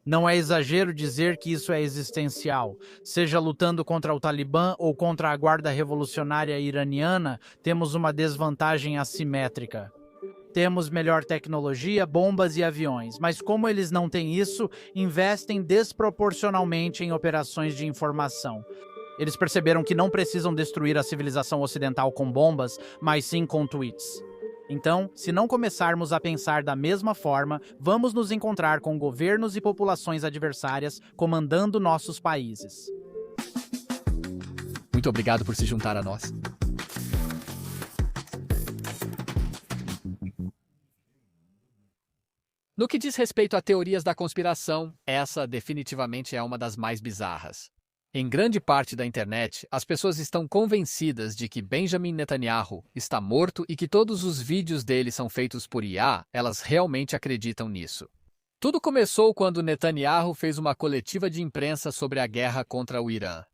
Não é exagero dizer que isso é existencial. Seja lutando contra o Talibã ou contra a Guarda Revolucionária Iraniana, temos uma desvantagem assimétrica. Temos melhor tecnologia, bombas e aviões, mas como eles não têm isso, investem desproporcionalmente em operações de informação. Eles perceberam que não precisam destruir a civilização ocidental com bombas, mas sim com tweets. Então, se não começarmos a pensar da mesma forma, vamos nos encontrar com governos e populações adversárias comandando nossos países. Muito obrigado por se juntar a nós. No que diz respeito a teorias da conspiração, essa definitivamente é uma das mais bizarras. Em grande parte da internet, as pessoas estão convencidas de que Benjamin Netanyahu está morto e que todos os vídeos dele são feitos por IA, elas realmente acreditam nisso. Tudo começou quando Netanyahu fez uma coletiva de imprensa sobre a guerra contra o Irã.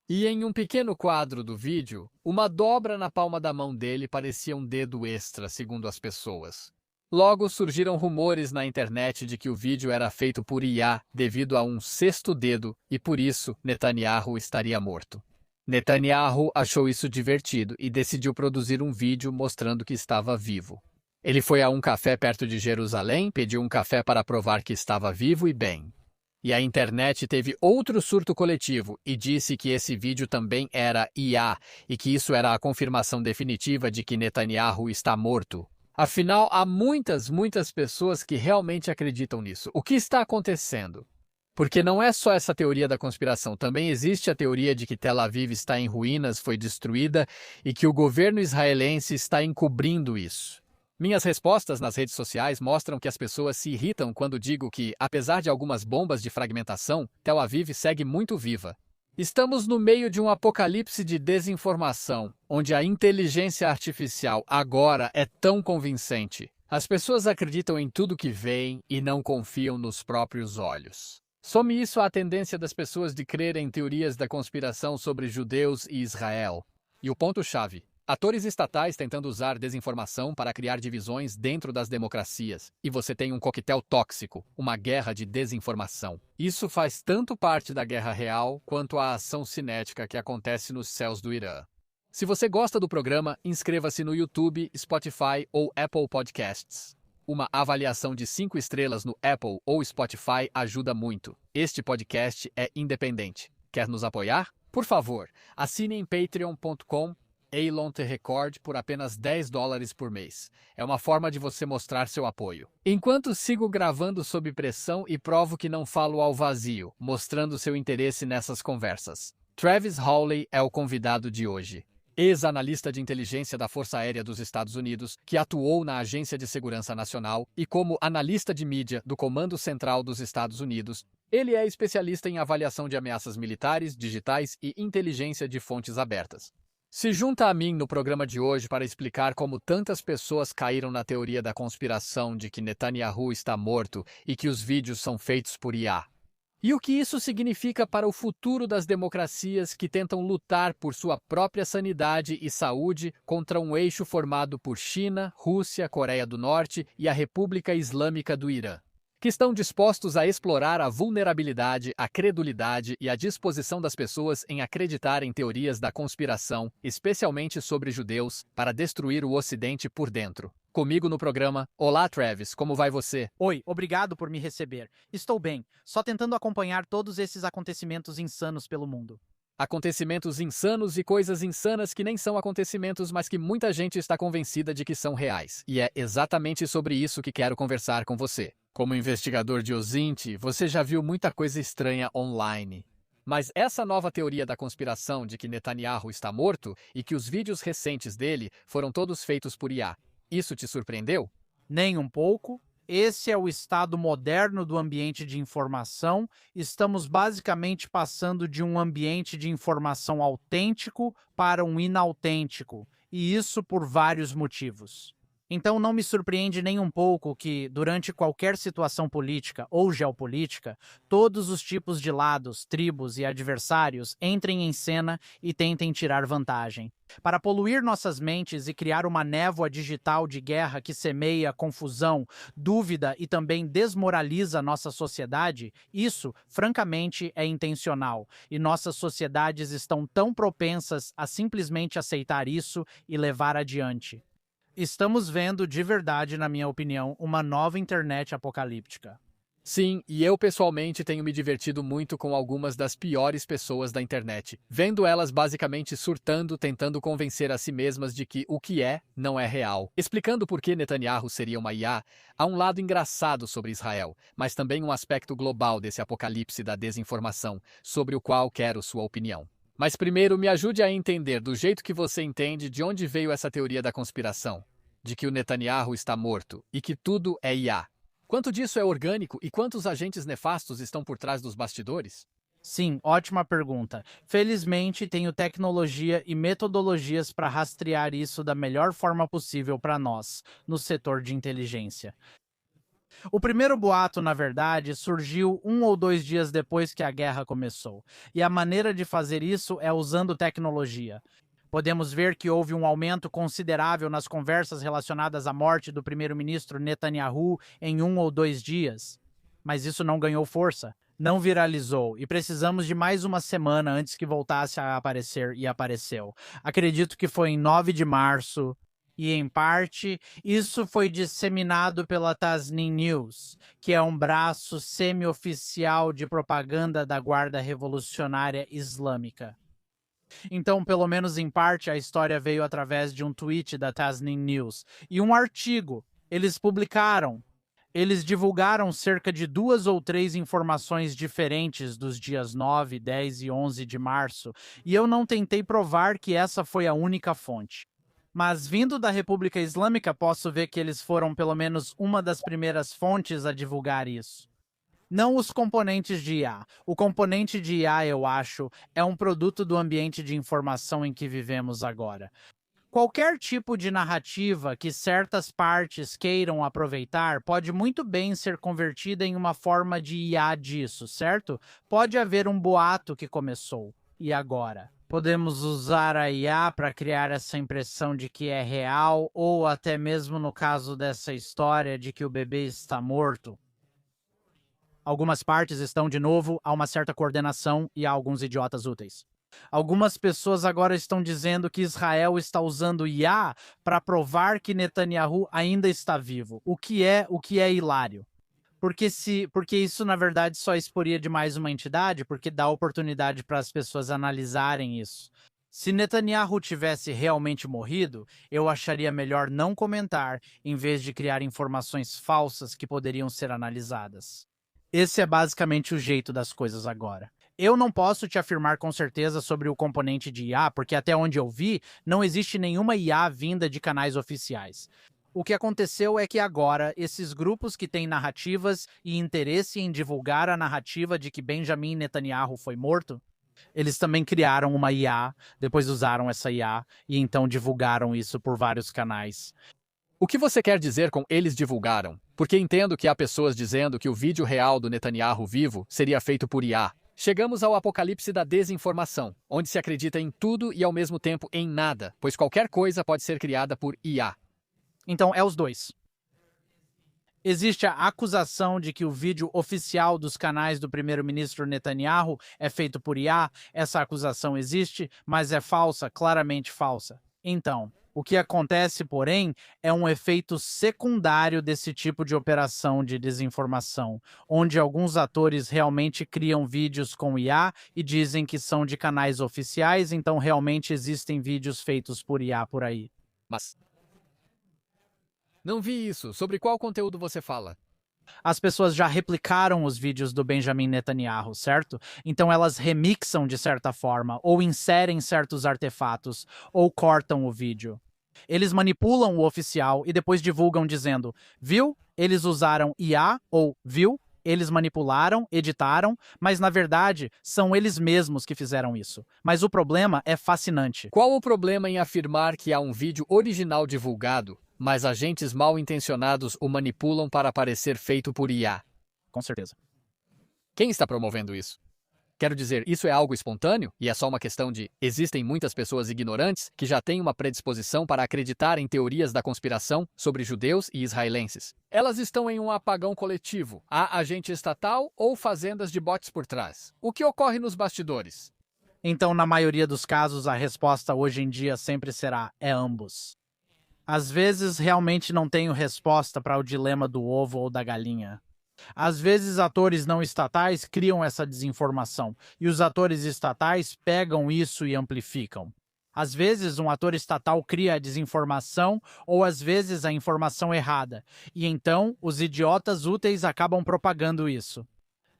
E em um pequeno quadro do vídeo, uma dobra na palma da mão dele parecia um dedo extra, segundo as pessoas. Logo surgiram rumores na internet de que o vídeo era feito por IA devido a um sexto dedo e por isso Netanyahu estaria morto. Netanyahu achou isso divertido e decidiu produzir um vídeo mostrando que estava vivo. Ele foi a um café perto de Jerusalém, pediu um café para provar que estava vivo e bem. E a internet teve outro surto coletivo e disse que esse vídeo também era IA e que isso era a confirmação definitiva de que Netanyahu está morto. Afinal, há muitas pessoas que realmente acreditam nisso. O que está acontecendo? Porque não é só essa teoria da conspiração, também existe a teoria de que Tel Aviv está em ruínas, foi destruída e que o governo israelense está encobrindo isso. Minhas respostas nas redes sociais mostram que as pessoas se irritam quando digo que, apesar de algumas bombas de fragmentação, Tel Aviv segue muito viva. Estamos no meio de um apocalipse de desinformação, onde a inteligência artificial agora é tão convincente. As pessoas acreditam em tudo que veem e não confiam nos próprios olhos. Some isso à tendência das pessoas de crerem em teorias da conspiração sobre judeus e Israel. E o ponto-chave: atores estatais tentando usar desinformação para criar divisões dentro das democracias. E você tem um coquetel tóxico, uma guerra de desinformação. Isso faz tanto parte da guerra real quanto a ação cinética que acontece nos céus do Irã. Se você gosta do programa, inscreva-se no YouTube, Spotify ou Apple Podcasts. Uma avaliação de 5 estrelas no Apple ou Spotify ajuda muito. Este podcast é independente. Quer nos apoiar? Por favor, assine em patreon.com Elon The Record por apenas $10 por mês. É uma forma de você mostrar seu apoio. Enquanto sigo gravando sob pressão e provo que não falo ao vazio, mostrando seu interesse nessas conversas. Travis Hawley é o convidado de hoje. Ex-analista de inteligência da Força Aérea dos Estados Unidos, que atuou na Agência de Segurança Nacional e como analista de mídia do Comando Central dos Estados Unidos, ele é especialista em avaliação de ameaças militares, digitais e inteligência de fontes abertas. Se junta a mim no programa de hoje para explicar como tantas pessoas caíram na teoria da conspiração de que Netanyahu está morto e que os vídeos são feitos por IA. E o que isso significa para o futuro das democracias que tentam lutar por sua própria sanidade e saúde contra um eixo formado por China, Rússia, Coreia do Norte e a República Islâmica do Irã, que estão dispostos a explorar a vulnerabilidade, a credulidade e a disposição das pessoas em acreditar em teorias da conspiração, especialmente sobre judeus, para destruir o Ocidente por dentro. Comigo no programa. Olá, Travis, como vai você? Oi, obrigado por me receber. Estou bem, só tentando acompanhar todos esses acontecimentos insanos pelo mundo. Acontecimentos insanos e coisas insanas que nem são acontecimentos, mas que muita gente está convencida de que são reais. E é exatamente sobre isso que quero conversar com você. Como investigador de OSINT, você já viu muita coisa estranha online. Mas essa nova teoria da conspiração de que Netanyahu está morto e que os vídeos recentes dele foram todos feitos por IA, isso te surpreendeu? Nem um pouco. Esse é o estado moderno do ambiente de informação. Estamos basicamente passando de um ambiente de informação autêntico para um inautêntico, e isso por vários motivos. Então não me surpreende nem um pouco que, durante qualquer situação política ou geopolítica, todos os tipos de lados, tribos e adversários entrem em cena e tentem tirar vantagem. Para poluir nossas mentes e criar uma névoa digital de guerra que semeia confusão, dúvida e também desmoraliza nossa sociedade, isso, francamente, é intencional, e nossas sociedades estão tão propensas a simplesmente aceitar isso e levar adiante. Estamos vendo, de verdade, na minha opinião, uma nova internet apocalíptica. Sim, e eu pessoalmente tenho me divertido muito com algumas das piores pessoas da internet, vendo elas basicamente surtando, tentando convencer a si mesmas de que o que é, não é real. Explicando por que Netanyahu seria uma IA, há um lado engraçado sobre Israel, mas também um aspecto global desse apocalipse da desinformação, sobre o qual quero sua opinião. Mas primeiro me ajude a entender do jeito que você entende de onde veio essa teoria da conspiração, de que o Netanyahu está morto e que tudo é IA. Quanto disso é orgânico e quantos agentes nefastos estão por trás dos bastidores? Sim, ótima pergunta. Felizmente, tenho tecnologia e metodologias para rastrear isso da melhor forma possível para nós, no setor de inteligência. O primeiro boato, na verdade, surgiu 1 ou 2 dias depois que a guerra começou, e a maneira de fazer isso é usando tecnologia. Podemos ver que houve um aumento considerável nas conversas relacionadas à morte do primeiro-ministro Netanyahu em 1 ou 2 dias. Mas isso não ganhou força, não viralizou, e precisamos de mais uma semana antes que voltasse a aparecer, e apareceu. Acredito que foi em 9 de março, e em parte, isso foi disseminado pela Tasnim News, que é um braço semi-oficial de propaganda da Guarda Revolucionária Islâmica. Então, pelo menos em parte, a história veio através de um tweet da Tasnim News e um artigo. Eles divulgaram cerca de 2 ou 3 informações diferentes dos dias 9, 10 e 11 de março, e eu não tentei provar que essa foi a única fonte. Mas vindo da República Islâmica, posso ver que eles foram pelo menos uma das primeiras fontes a divulgar isso. Não os componentes de IA. O componente de IA, eu acho, é um produto do ambiente de informação em que vivemos agora. Qualquer tipo de narrativa que certas partes queiram aproveitar pode muito bem ser convertida em uma forma de IA disso, certo? Pode haver um boato que começou. E agora? Podemos usar a IA para criar essa impressão de que é real, ou até mesmo no caso dessa história de que o bebê está morto. Algumas partes estão, de novo, a uma certa coordenação e há alguns idiotas úteis. Algumas pessoas agora estão dizendo que Israel está usando IA para provar que Netanyahu ainda está vivo, o que é hilário. Porque isso, na verdade, só exporia de mais uma entidade, porque dá oportunidade para as pessoas analisarem isso. Se Netanyahu tivesse realmente morrido, eu acharia melhor não comentar, em vez de criar informações falsas que poderiam ser analisadas. Esse é basicamente o jeito das coisas agora. Eu não posso te afirmar com certeza sobre o componente de IA, porque até onde eu vi, não existe nenhuma IA vinda de canais oficiais. O que aconteceu é que agora, esses grupos que têm narrativas e interesse em divulgar a narrativa de que Benjamin Netanyahu foi morto, eles também criaram uma IA, depois usaram essa IA e então divulgaram isso por vários canais. O que você quer dizer com eles divulgaram? Porque entendo que há pessoas dizendo que o vídeo real do Netanyahu vivo seria feito por IA. Chegamos ao apocalipse da desinformação, onde se acredita em tudo e ao mesmo tempo em nada, pois qualquer coisa pode ser criada por IA. Então é os dois. Existe a acusação de que o vídeo oficial dos canais do primeiro-ministro Netanyahu é feito por IA. Essa acusação existe, mas é falsa, claramente falsa. Então, o que acontece, porém, é um efeito secundário desse tipo de operação de desinformação, onde alguns atores realmente criam vídeos com IA e dizem que são de canais oficiais, então realmente existem vídeos feitos por IA por aí. Mas não vi isso. Sobre qual conteúdo você fala? As pessoas já replicaram os vídeos do Benjamin Netanyahu, certo? Então elas remixam de certa forma, ou inserem certos artefatos, ou cortam o vídeo. Eles manipulam o oficial e depois divulgam dizendo, viu? Eles usaram IA, ou viu? Eles manipularam, editaram, mas na verdade são eles mesmos que fizeram isso. Mas o problema é fascinante. Qual o problema em afirmar que há um vídeo original divulgado, mas agentes mal intencionados o manipulam para parecer feito por IA. Com certeza. Quem está promovendo isso? Quero dizer, isso é algo espontâneo e é só uma questão de existem muitas pessoas ignorantes que já têm uma predisposição para acreditar em teorias da conspiração sobre judeus e israelenses. Elas estão em um apagão coletivo. Há agente estatal ou fazendas de bots por trás. O que ocorre nos bastidores? Então, na maioria dos casos, a resposta hoje em dia sempre será é ambos. Às vezes, realmente não tenho resposta para o dilema do ovo ou da galinha. Às vezes, atores não estatais criam essa desinformação e os atores estatais pegam isso e amplificam. Às vezes, um ator estatal cria a desinformação ou às vezes a informação errada, e então os idiotas úteis acabam propagando isso.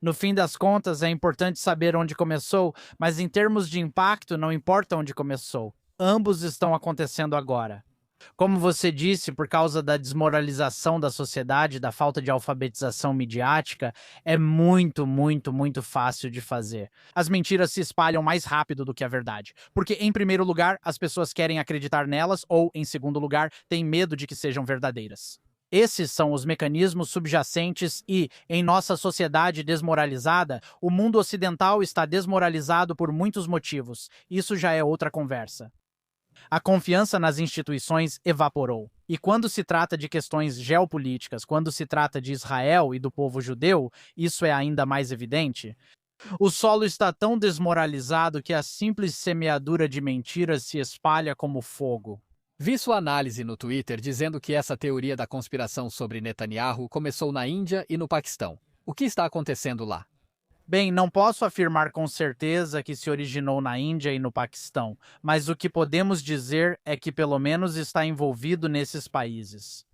No fim das contas, é importante saber onde começou, mas em termos de impacto, não importa onde começou. Ambos estão acontecendo agora. Como você disse, por causa da desmoralização da sociedade, da falta de alfabetização midiática, é muito, muito, muito fácil de fazer. As mentiras se espalham mais rápido do que a verdade. Porque, em primeiro lugar, as pessoas querem acreditar nelas, ou, em segundo lugar, têm medo de que sejam verdadeiras. Esses são os mecanismos subjacentes e, em nossa sociedade desmoralizada, o mundo ocidental está desmoralizado por muitos motivos. Isso já é outra conversa. A confiança nas instituições evaporou. E quando se trata de questões geopolíticas, quando se trata de Israel e do povo judeu, isso é ainda mais evidente. O solo está tão desmoralizado que a simples semeadura de mentiras se espalha como fogo. Vi sua análise no Twitter dizendo que essa teoria da conspiração sobre Netanyahu começou na Índia e no Paquistão. O que está acontecendo lá? Bem, não posso afirmar com certeza que se originou na Índia e no Paquistão, mas o que podemos dizer é que pelo menos está envolvido nesses países.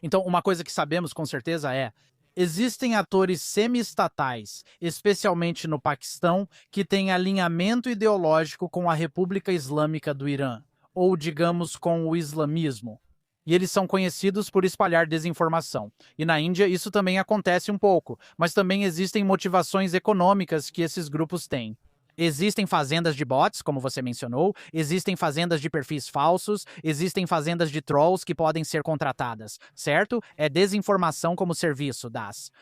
Então, uma coisa que sabemos com certeza é: existem atores semi-estatais, especialmente no Paquistão, que têm alinhamento ideológico com a República Islâmica do Irã, ou digamos com o islamismo. E eles são conhecidos por espalhar desinformação. E na Índia isso também acontece um pouco, mas também existem motivações econômicas que esses grupos têm. Existem fazendas de bots, como você mencionou, existem fazendas de perfis falsos, existem fazendas de trolls que podem ser contratadas, certo? É desinformação como serviço, DAS.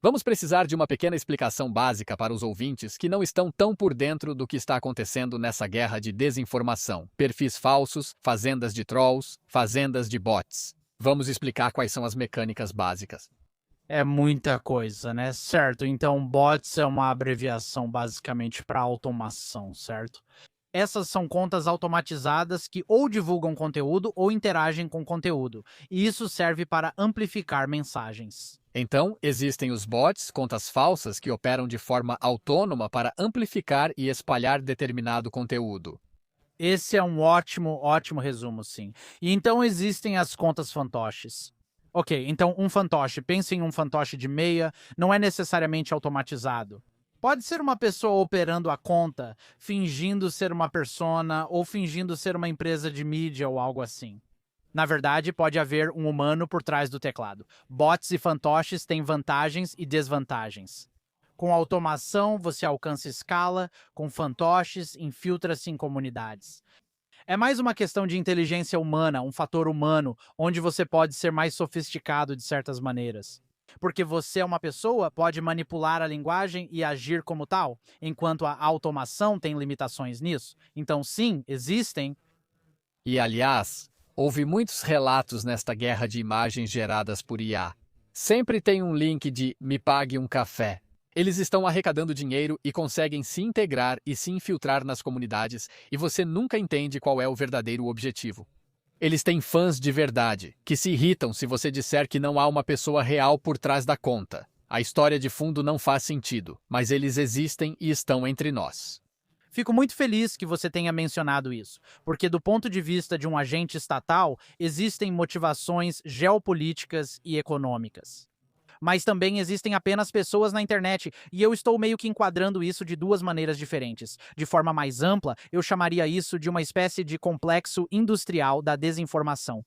Vamos precisar de uma pequena explicação básica para os ouvintes que não estão tão por dentro do que está acontecendo nessa guerra de desinformação. Perfis falsos, fazendas de trolls, fazendas de bots. Vamos explicar quais são as mecânicas básicas. É muita coisa, né? Certo, então bots é uma abreviação basicamente para automação, certo? Essas são contas automatizadas que ou divulgam conteúdo ou interagem com conteúdo, e isso serve para amplificar mensagens. Então, existem os bots, contas falsas, que operam de forma autônoma para amplificar e espalhar determinado conteúdo. Esse é um ótimo, ótimo resumo, sim. E então existem as contas fantoches. Ok, então um fantoche, pense em um fantoche de meia, não é necessariamente automatizado. Pode ser uma pessoa operando a conta, fingindo ser uma persona ou fingindo ser uma empresa de mídia ou algo assim. Na verdade, pode haver um humano por trás do teclado. Bots e fantoches têm vantagens e desvantagens. Com automação, você alcança escala, com fantoches, infiltra-se em comunidades. É mais uma questão de inteligência humana, um fator humano, onde você pode ser mais sofisticado de certas maneiras. Porque você é uma pessoa, pode manipular a linguagem e agir como tal, enquanto a automação tem limitações nisso. Então, sim, existem. E, aliás, houve muitos relatos nesta guerra de imagens geradas por IA. Sempre tem um link de "me pague um café". Eles estão arrecadando dinheiro e conseguem se integrar e se infiltrar nas comunidades, e você nunca entende qual é o verdadeiro objetivo. Eles têm fãs de verdade, que se irritam se você disser que não há uma pessoa real por trás da conta. A história de fundo não faz sentido, mas eles existem e estão entre nós. Fico muito feliz que você tenha mencionado isso, porque do ponto de vista de um agente estatal, existem motivações geopolíticas e econômicas. Mas também existem apenas pessoas na internet, e eu estou meio que enquadrando isso de duas maneiras diferentes. De forma mais ampla, eu chamaria isso de uma espécie de complexo industrial da desinformação.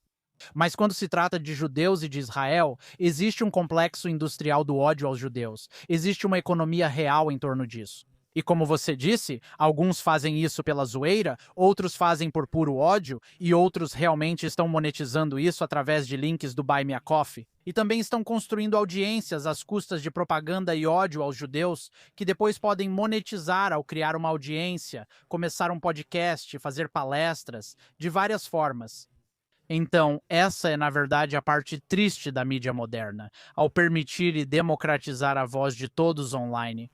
Mas quando se trata de judeus e de Israel, existe um complexo industrial do ódio aos judeus. Existe uma economia real em torno disso. E como você disse, alguns fazem isso pela zoeira, outros fazem por puro ódio e outros realmente estão monetizando isso através de links do Buy Me a Coffee. E também estão construindo audiências às custas de propaganda e ódio aos judeus, que depois podem monetizar ao criar uma audiência, começar um podcast, fazer palestras, de várias formas. Então, essa é, na verdade, a parte triste da mídia moderna, ao permitir e democratizar a voz de todos online.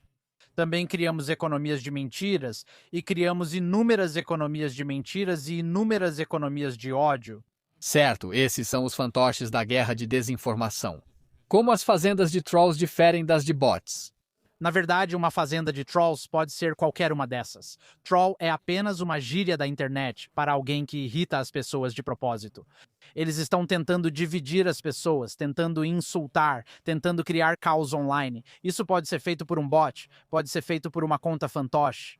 Também criamos economias de mentiras e criamos inúmeras economias de mentiras e inúmeras economias de ódio. Certo, esses são os fantoches da guerra de desinformação. Como as fazendas de trolls diferem das de bots? Na verdade, uma fazenda de trolls pode ser qualquer uma dessas. Troll é apenas uma gíria da internet para alguém que irrita as pessoas de propósito. Eles estão tentando dividir as pessoas, tentando insultar, tentando criar caos online. Isso pode ser feito por um bot, pode ser feito por uma conta fantoche.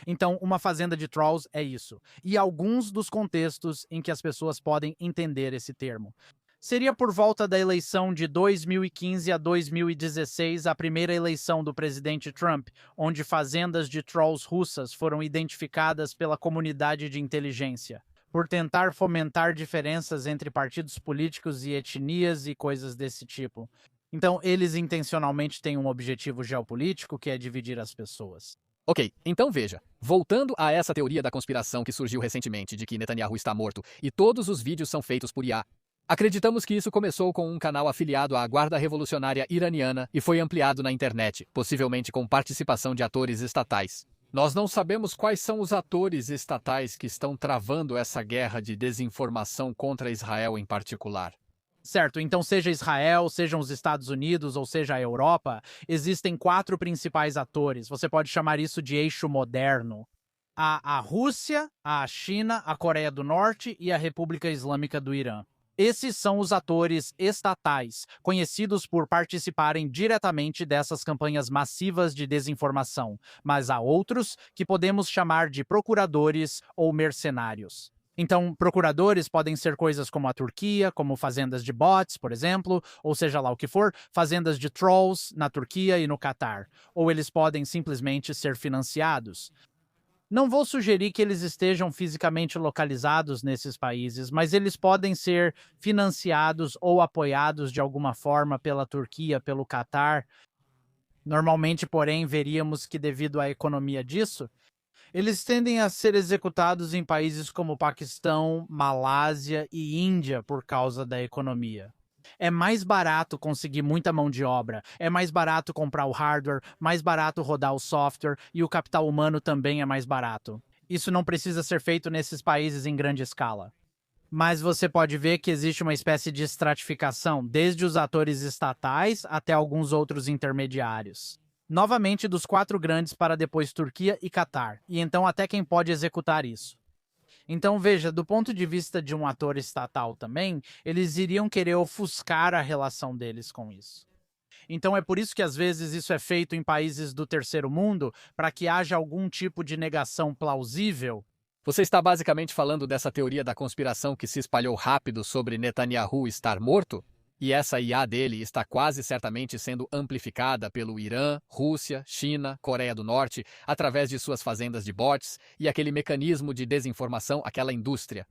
Então, uma fazenda de trolls é isso. E alguns dos contextos em que as pessoas podem entender esse termo. Seria por volta da eleição de 2015 a 2016, a primeira eleição do presidente Trump, onde fazendas de trolls russas foram identificadas pela comunidade de inteligência, por tentar fomentar diferenças entre partidos políticos e etnias e coisas desse tipo. Então, eles intencionalmente têm um objetivo geopolítico que é dividir as pessoas. Ok, então veja. Voltando a essa teoria da conspiração que surgiu recentemente de que Netanyahu está morto e todos os vídeos são feitos por IA, acreditamos que isso começou com um canal afiliado à Guarda Revolucionária Iraniana e foi ampliado na internet, possivelmente com participação de atores estatais. Nós não sabemos quais são os atores estatais que estão travando essa guerra de desinformação contra Israel em particular. Certo, então seja Israel, sejam os Estados Unidos ou seja a Europa, existem 4 principais atores. Você pode chamar isso de eixo moderno. A Rússia, a China, a Coreia do Norte e a República Islâmica do Irã. Esses são os atores estatais, conhecidos por participarem diretamente dessas campanhas massivas de desinformação, mas há outros que podemos chamar de procuradores ou mercenários. Então, procuradores podem ser coisas como a Turquia, como fazendas de bots, por exemplo, ou seja lá o que for, fazendas de trolls na Turquia e no Catar. Ou eles podem simplesmente ser financiados. Não vou sugerir que eles estejam fisicamente localizados nesses países, mas eles podem ser financiados ou apoiados de alguma forma pela Turquia, pelo Catar. Normalmente, porém, veríamos que devido à economia disso, eles tendem a ser executados em países como Paquistão, Malásia e Índia por causa da economia. É mais barato conseguir muita mão de obra, é mais barato comprar o hardware, mais barato rodar o software e o capital humano também é mais barato. Isso não precisa ser feito nesses países em grande escala. Mas você pode ver que existe uma espécie de estratificação, desde os atores estatais até alguns outros intermediários. Novamente dos 4 grandes para depois Turquia e Catar, e então até quem pode executar isso. Então, veja, do ponto de vista de um ator estatal também, eles iriam querer ofuscar a relação deles com isso. Então, é por isso que às vezes isso é feito em países do terceiro mundo, para que haja algum tipo de negação plausível. Você está basicamente falando dessa teoria da conspiração que se espalhou rápido sobre Netanyahu estar morto? E essa IA dele está quase certamente sendo amplificada pelo Irã, Rússia, China, Coreia do Norte, através de suas fazendas de bots e aquele mecanismo de desinformação, aquela indústria.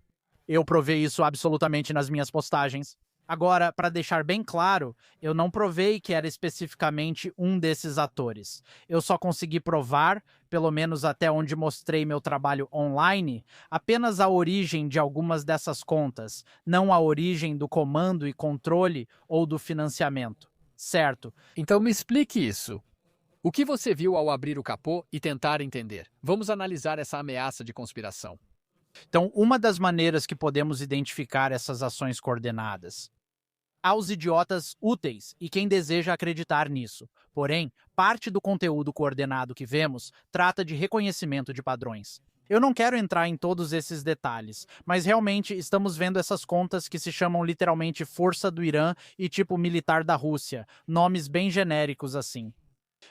Eu provei isso absolutamente nas minhas postagens. Agora, para deixar bem claro, eu não provei que era especificamente um desses atores. Eu só consegui provar, pelo menos até onde mostrei meu trabalho online, apenas a origem de algumas dessas contas, não a origem do comando e controle ou do financiamento. Certo? Então me explique isso. O que você viu ao abrir o capô e tentar entender? Vamos analisar essa ameaça de conspiração. Então, uma das maneiras que podemos identificar essas ações coordenadas. Há os idiotas úteis e quem deseja acreditar nisso. Porém, parte do conteúdo coordenado que vemos trata de reconhecimento de padrões. Eu não quero entrar em todos esses detalhes, mas realmente estamos vendo essas contas que se chamam literalmente Força do Irã e tipo Militar da Rússia, nomes bem genéricos assim.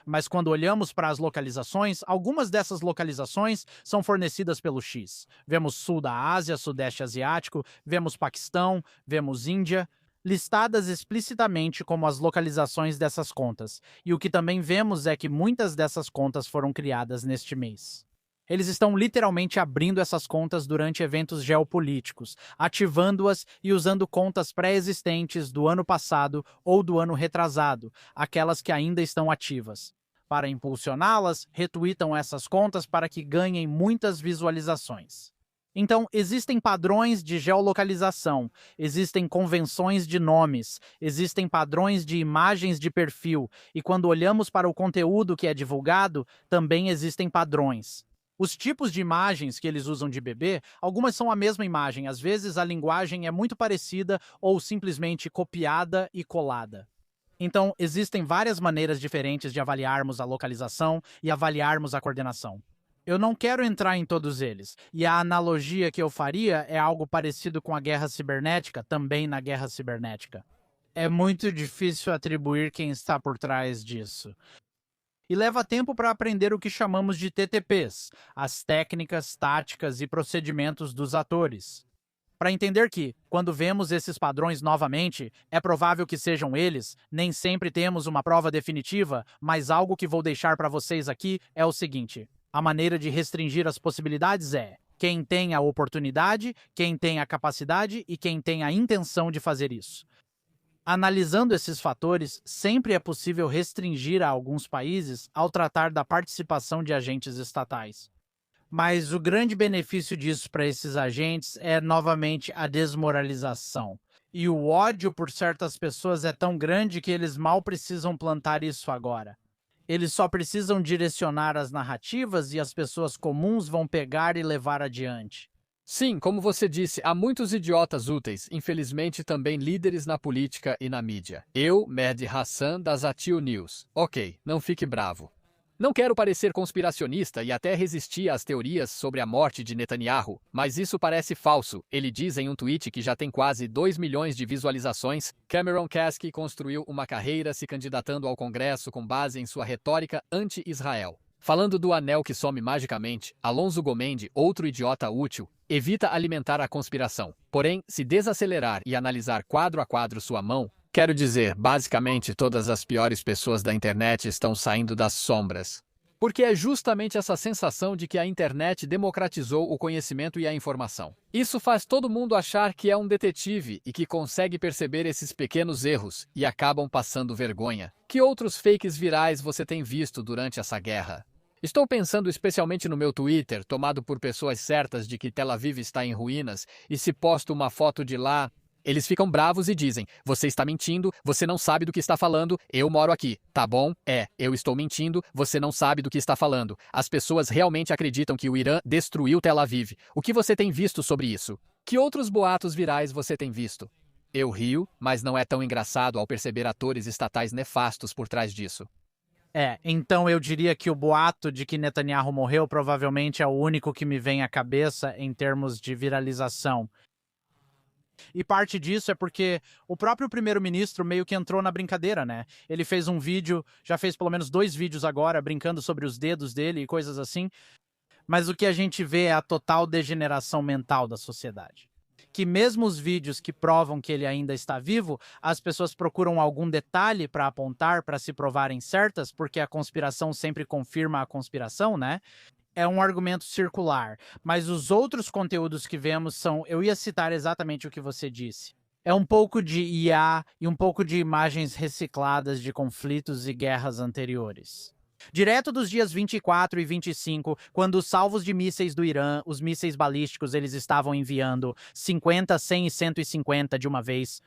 Mas quando olhamos para as localizações, algumas dessas localizações são fornecidas pelo X. Vemos sul da Ásia, sudeste asiático, vemos Paquistão, vemos Índia. listadas explicitamente como as localizações dessas contas, e o que também vemos é que muitas dessas contas foram criadas neste mês. Eles estão literalmente abrindo essas contas durante eventos geopolíticos, ativando-as e usando contas pré-existentes do ano passado ou do ano retrasado, aquelas que ainda estão ativas. Para impulsioná-las, retweetam essas contas para que ganhem muitas visualizações. Então, existem padrões de geolocalização, existem convenções de nomes, existem padrões de imagens de perfil, e quando olhamos para o conteúdo que é divulgado, também existem padrões. Os tipos de imagens que eles usam de bebê, algumas são a mesma imagem, às vezes a linguagem é muito parecida ou simplesmente copiada e colada. Então, existem várias maneiras diferentes de avaliarmos a localização e avaliarmos a coordenação. Eu não quero entrar em todos eles, e a analogia que eu faria é algo parecido com a guerra cibernética, também na guerra cibernética. É muito difícil atribuir quem está por trás disso. E leva tempo para aprender o que chamamos de TTPs, as técnicas, táticas e procedimentos dos atores. Para entender que, quando vemos esses padrões novamente, é provável que sejam eles, nem sempre temos uma prova definitiva, mas algo que vou deixar para vocês aqui é o seguinte: a maneira de restringir as possibilidades é quem tem a oportunidade, quem tem a capacidade e quem tem a intenção de fazer isso. Analisando esses fatores, sempre é possível restringir a alguns países ao tratar da participação de agentes estatais. Mas o grande benefício disso para esses agentes é, novamente, a desmoralização. E o ódio por certas pessoas é tão grande que eles mal precisam plantar isso agora. Eles só precisam direcionar as narrativas e as pessoas comuns vão pegar e levar adiante. Sim, como você disse, há muitos idiotas úteis, infelizmente também líderes na política e na mídia. Eu, Mehdi Hassan, da Zatil News. Ok, não fique bravo. Não quero parecer conspiracionista e até resistir às teorias sobre a morte de Netanyahu, mas isso parece falso. Ele diz em um tweet que já tem quase 2 milhões de visualizações. Cameron Kasky construiu uma carreira se candidatando ao Congresso com base em sua retórica anti-Israel. Falando do anel que some magicamente, Alonso Gomendi, outro idiota útil, evita alimentar a conspiração. Porém, se desacelerar e analisar quadro a quadro sua mão, quero dizer, basicamente todas as piores pessoas da internet estão saindo das sombras. Porque é justamente essa sensação de que a internet democratizou o conhecimento e a informação. Isso faz todo mundo achar que é um detetive e que consegue perceber esses pequenos erros e acabam passando vergonha. Que outros fakes virais você tem visto durante essa guerra? Estou pensando especialmente no meu Twitter, tomado por pessoas certas de que Tel Aviv está em ruínas, e se posto uma foto de lá, eles ficam bravos e dizem: você está mentindo, você não sabe do que está falando, eu moro aqui, tá bom? Eu estou mentindo, você não sabe do que está falando. As pessoas realmente acreditam que o Irã destruiu Tel Aviv. O que você tem visto sobre isso? Que outros boatos virais você tem visto? Eu rio, mas não é tão engraçado ao perceber atores estatais nefastos por trás disso. Então eu diria que o boato de que Netanyahu morreu provavelmente é o único que me vem à cabeça em termos de viralização. E parte disso é porque o próprio primeiro-ministro meio que entrou na brincadeira, né? Ele fez um vídeo, já fez pelo menos 2 vídeos agora, brincando sobre os dedos dele e coisas assim. Mas o que a gente vê é a total degeneração mental da sociedade. Que mesmo os vídeos que provam que ele ainda está vivo, as pessoas procuram algum detalhe para apontar, para se provarem certas, porque a conspiração sempre confirma a conspiração, né? É um argumento circular, mas os outros conteúdos que vemos são, eu ia citar exatamente o que você disse. É um pouco de IA e um pouco de imagens recicladas de conflitos e guerras anteriores. Direto dos dias 24 e 25, quando os salvos de mísseis do Irã, os mísseis balísticos, eles estavam enviando 50, 100 e 150 de uma vez.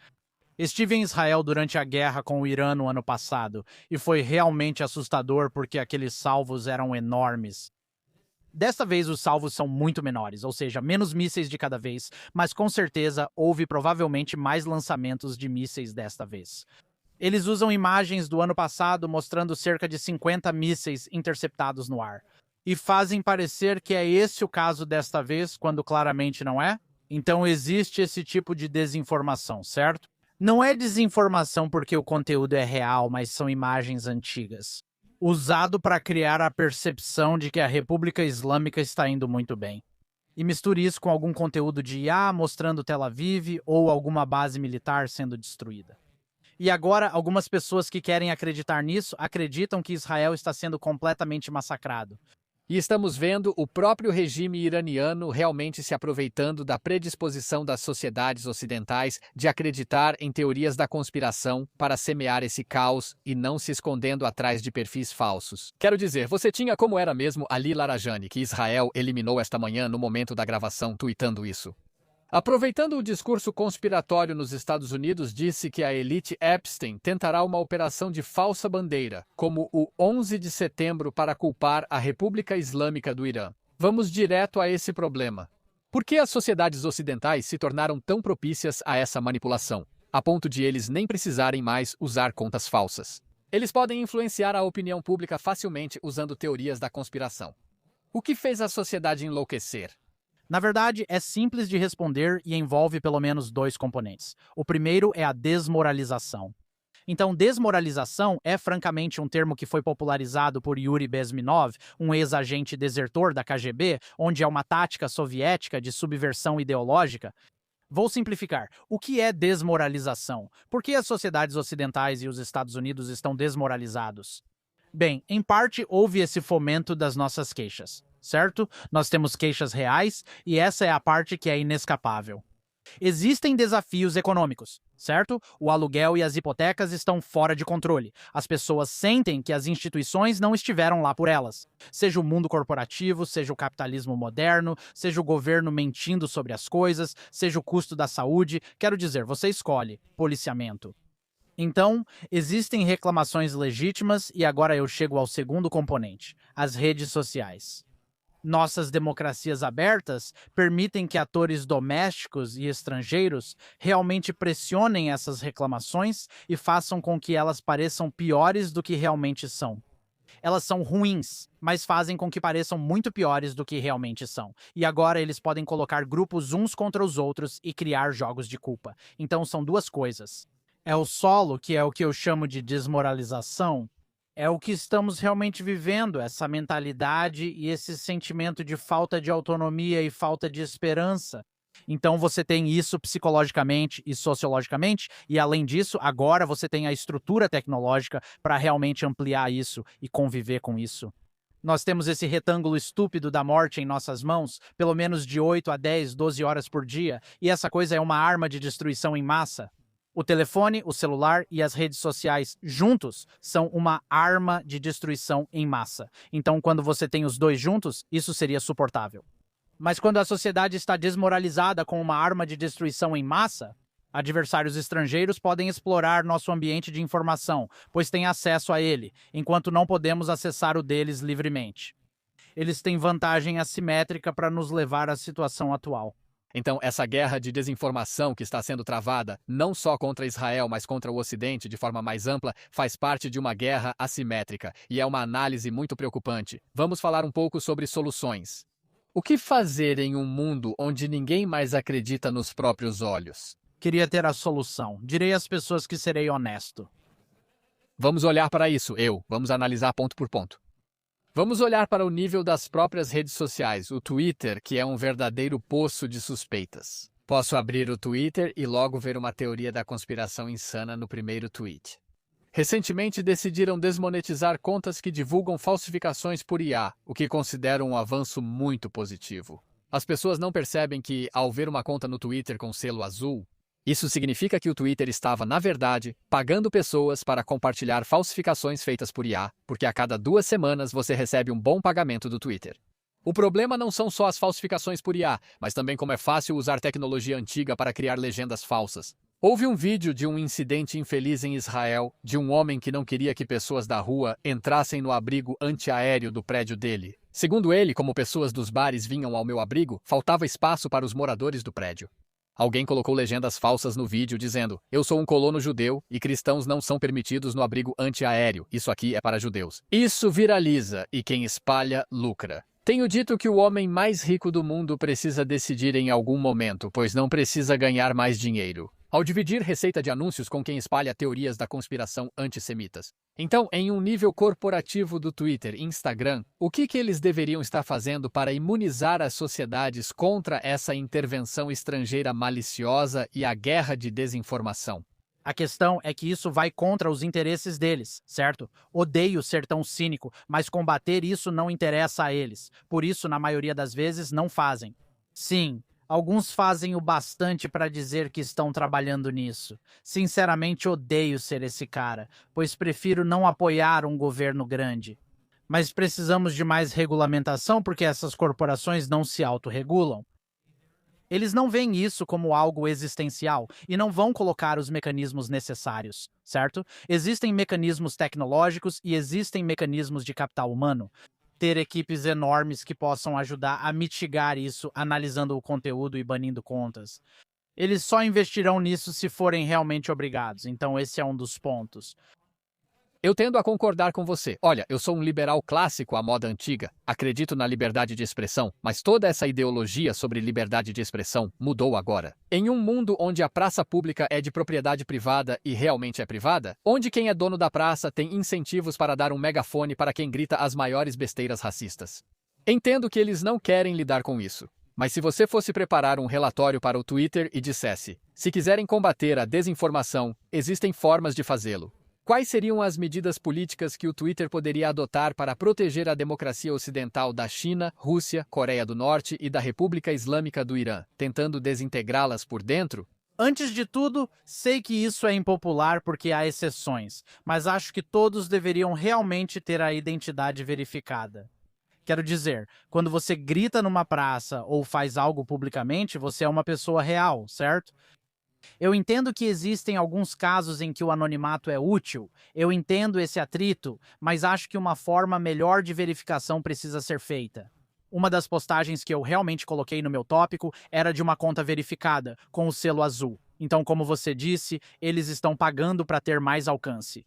Estive em Israel durante a guerra com o Irã no ano passado, e foi realmente assustador porque aqueles salvos eram enormes. Desta vez os salvos são muito menores, ou seja, menos mísseis de cada vez, mas com certeza houve provavelmente mais lançamentos de mísseis desta vez. Eles usam imagens do ano passado mostrando cerca de 50 mísseis interceptados no ar. E fazem parecer que é esse o caso desta vez, quando claramente não é? Então existe esse tipo de desinformação, certo? Não é desinformação porque o conteúdo é real, mas são imagens antigas. Usado para criar a percepção de que a República Islâmica está indo muito bem. E misture isso com algum conteúdo de IA mostrando Tel Aviv ou alguma base militar sendo destruída. E agora, algumas pessoas que querem acreditar nisso acreditam que Israel está sendo completamente massacrado. E estamos vendo o próprio regime iraniano realmente se aproveitando da predisposição das sociedades ocidentais de acreditar em teorias da conspiração para semear esse caos e não se escondendo atrás de perfis falsos. Quero dizer, você tinha como era mesmo Ali Larajani, que Israel eliminou esta manhã no momento da gravação, tuitando isso. Aproveitando o discurso conspiratório nos Estados Unidos, disse que a elite Epstein tentará uma operação de falsa bandeira, como o 11 de setembro, para culpar a República Islâmica do Irã. Vamos direto a esse problema. Por que as sociedades ocidentais se tornaram tão propícias a essa manipulação, a ponto de eles nem precisarem mais usar contas falsas? Eles podem influenciar a opinião pública facilmente usando teorias da conspiração. O que fez a sociedade enlouquecer? Na verdade, é simples de responder e envolve pelo menos dois componentes. O primeiro é a desmoralização. Então, desmoralização é francamente um termo que foi popularizado por Yuri Bezmenov, um ex-agente desertor da KGB, onde é uma tática soviética de subversão ideológica. Vou simplificar. O que é desmoralização? Por que as sociedades ocidentais e os Estados Unidos estão desmoralizados? Bem, em parte houve esse fomento das nossas queixas, certo? Nós temos queixas reais e essa é a parte que é inescapável. Existem desafios econômicos, certo? O aluguel e as hipotecas estão fora de controle. As pessoas sentem que as instituições não estiveram lá por elas. Seja o mundo corporativo, seja o capitalismo moderno, seja o governo mentindo sobre as coisas, seja o custo da saúde. Quero dizer, você escolhe. Policiamento. Então, existem reclamações legítimas e agora eu chego ao segundo componente, as redes sociais. Nossas democracias abertas permitem que atores domésticos e estrangeiros realmente pressionem essas reclamações e façam com que elas pareçam piores do que realmente são. Elas são ruins, mas fazem com que pareçam muito piores do que realmente são. E agora eles podem colocar grupos uns contra os outros e criar jogos de culpa. Então são duas coisas. É o solo, que é o que eu chamo de desmoralização. É o que estamos realmente vivendo, essa mentalidade e esse sentimento de falta de autonomia e falta de esperança. Então você tem isso psicologicamente e sociologicamente, e além disso, agora você tem a estrutura tecnológica para realmente ampliar isso e conviver com isso. Nós temos esse retângulo estúpido da morte em nossas mãos, pelo menos de 8 a 10, 12 horas por dia, e essa coisa é uma arma de destruição em massa. O telefone, o celular e as redes sociais juntos são uma arma de destruição em massa. Então, quando você tem os dois juntos, isso seria suportável. Mas quando a sociedade está desmoralizada com uma arma de destruição em massa, adversários estrangeiros podem explorar nosso ambiente de informação, pois têm acesso a ele, enquanto não podemos acessar o deles livremente. Eles têm vantagem assimétrica para nos levar à situação atual. Então, essa guerra de desinformação que está sendo travada, não só contra Israel, mas contra o Ocidente de forma mais ampla, faz parte de uma guerra assimétrica e é uma análise muito preocupante. Vamos falar um pouco sobre soluções. O que fazer em um mundo onde ninguém mais acredita nos próprios olhos? Queria ter a solução. Direi às pessoas que serei honesto. Vamos olhar para isso, vamos analisar ponto por ponto. Vamos olhar para o nível das próprias redes sociais, o Twitter, que é um verdadeiro poço de suspeitas. Posso abrir o Twitter e logo ver uma teoria da conspiração insana no primeiro tweet. Recentemente decidiram desmonetizar contas que divulgam falsificações por IA, o que considero um avanço muito positivo. As pessoas não percebem que, ao ver uma conta no Twitter com selo azul, isso significa que o Twitter estava, na verdade, pagando pessoas para compartilhar falsificações feitas por IA, porque a cada 2 semanas você recebe um bom pagamento do Twitter. O problema não são só as falsificações por IA, mas também como é fácil usar tecnologia antiga para criar legendas falsas. Houve um vídeo de um incidente infeliz em Israel, de um homem que não queria que pessoas da rua entrassem no abrigo antiaéreo do prédio dele. Segundo ele, como pessoas dos bares vinham ao meu abrigo, faltava espaço para os moradores do prédio. Alguém colocou legendas falsas no vídeo dizendo: "Eu sou um colono judeu e cristãos não são permitidos no abrigo antiaéreo. Isso aqui é para judeus." Isso viraliza e quem espalha, lucra. Tenho dito que o homem mais rico do mundo precisa decidir em algum momento, pois não precisa ganhar mais dinheiro. ao dividir receita de anúncios com quem espalha teorias da conspiração antissemitas. Então, em um nível corporativo do Twitter e Instagram, o que eles deveriam estar fazendo para imunizar as sociedades contra essa intervenção estrangeira maliciosa e a guerra de desinformação? A questão é que isso vai contra os interesses deles, certo? Odeio ser tão cínico, mas combater isso não interessa a eles. Por isso, na maioria das vezes, não fazem. Sim, alguns fazem o bastante para dizer que estão trabalhando nisso. Sinceramente, odeio ser esse cara, pois prefiro não apoiar um governo grande. Mas precisamos de mais regulamentação porque essas corporações não se autorregulam. Eles não veem isso como algo existencial e não vão colocar os mecanismos necessários, certo? Existem mecanismos tecnológicos e existem mecanismos de capital humano. Ter equipes enormes que possam ajudar a mitigar isso, analisando o conteúdo e banindo contas. Eles só investirão nisso se forem realmente obrigados, então esse é um dos pontos. Eu tendo a concordar com você. Olha, eu sou um liberal clássico à moda antiga. Acredito na liberdade de expressão, mas toda essa ideologia sobre liberdade de expressão mudou agora. Em um mundo onde a praça pública é de propriedade privada e realmente é privada, onde quem é dono da praça tem incentivos para dar um megafone para quem grita as maiores besteiras racistas. Entendo que eles não querem lidar com isso. Mas se você fosse preparar um relatório para o Twitter e dissesse: se quiserem combater a desinformação, existem formas de fazê-lo. Quais seriam as medidas políticas que o Twitter poderia adotar para proteger a democracia ocidental da China, Rússia, Coreia do Norte e da República Islâmica do Irã, tentando desintegrá-las por dentro? Antes de tudo, sei que isso é impopular porque há exceções, mas acho que todos deveriam realmente ter a identidade verificada. Quero dizer, quando você grita numa praça ou faz algo publicamente, você é uma pessoa real, certo? Eu entendo que existem alguns casos em que o anonimato é útil, eu entendo esse atrito, mas acho que uma forma melhor de verificação precisa ser feita. Uma das postagens que eu realmente coloquei no meu tópico era de uma conta verificada, com o selo azul. Então, como você disse, eles estão pagando para ter mais alcance.